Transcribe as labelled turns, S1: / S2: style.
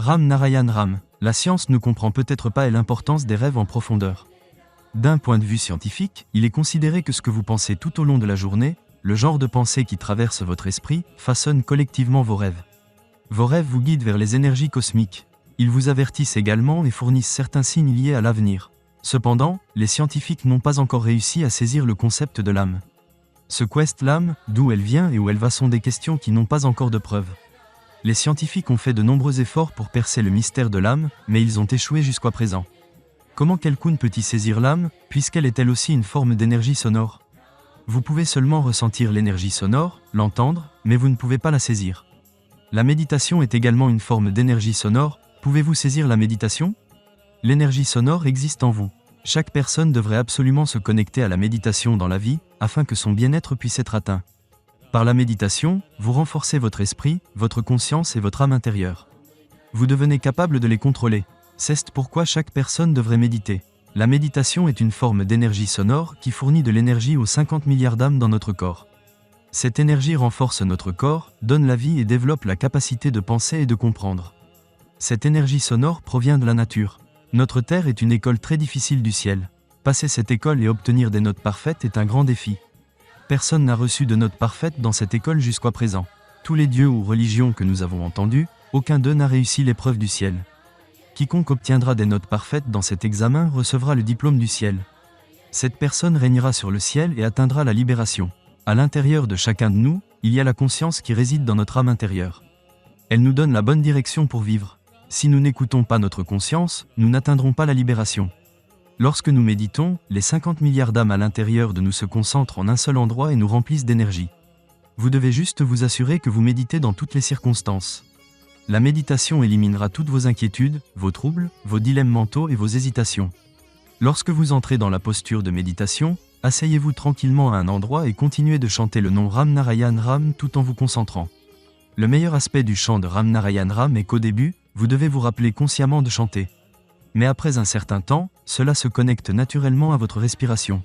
S1: Ram Narayan Ram, la science ne comprend peut-être pas l'importance des rêves en profondeur. D'un point de vue scientifique, il est considéré que ce que vous pensez tout au long de la journée, le genre de pensée qui traverse votre esprit, façonne collectivement vos rêves. Vos rêves vous guident vers les énergies cosmiques. Ils vous avertissent également et fournissent certains signes liés à l'avenir. Cependant, les scientifiques n'ont pas encore réussi à saisir le concept de l'âme. Ce qu'est l'âme, d'où elle vient et où elle va sont des questions qui n'ont pas encore de preuves. Les scientifiques ont fait de nombreux efforts pour percer le mystère de l'âme, mais ils ont échoué jusqu'à présent. Comment quelqu'un peut-il saisir l'âme, puisqu'elle est elle aussi une forme d'énergie sonore? Vous pouvez seulement ressentir l'énergie sonore, l'entendre, mais vous ne pouvez pas la saisir. La méditation est également une forme d'énergie sonore. Pouvez-vous saisir la méditation? L'énergie sonore existe en vous. Chaque personne devrait absolument se connecter à la méditation dans la vie, afin que son bien-être puisse être atteint. Par la méditation, vous renforcez votre esprit, votre conscience et votre âme intérieure. Vous devenez capable de les contrôler. C'est pourquoi chaque personne devrait méditer. La méditation est une forme d'énergie sonore qui fournit de l'énergie aux 50 milliards d'âmes dans notre corps. Cette énergie renforce notre corps, donne la vie et développe la capacité de penser et de comprendre. Cette énergie sonore provient de la nature. Notre Terre est une école très difficile du ciel. Passer cette école et obtenir des notes parfaites est un grand défi. Personne n'a reçu de notes parfaites dans cette école jusqu'à présent. Tous les dieux ou religions que nous avons entendus, aucun d'eux n'a réussi l'épreuve du ciel. Quiconque obtiendra des notes parfaites dans cet examen recevra le diplôme du ciel. Cette personne régnera sur le ciel et atteindra la libération. À l'intérieur de chacun de nous, il y a la conscience qui réside dans notre âme intérieure. Elle nous donne la bonne direction pour vivre. Si nous n'écoutons pas notre conscience, nous n'atteindrons pas la libération. Lorsque nous méditons, les 50 milliards d'âmes à l'intérieur de nous se concentrent en un seul endroit et nous remplissent d'énergie. Vous devez juste vous assurer que vous méditez dans toutes les circonstances. La méditation éliminera toutes vos inquiétudes, vos troubles, vos dilemmes mentaux et vos hésitations. Lorsque vous entrez dans la posture de méditation, asseyez-vous tranquillement à un endroit et continuez de chanter le nom Ram Narayan Ram tout en vous concentrant. Le meilleur aspect du chant de Ram Narayan Ram est qu'au début, vous devez vous rappeler consciemment de chanter. Mais après un certain temps, cela se connecte naturellement à votre respiration.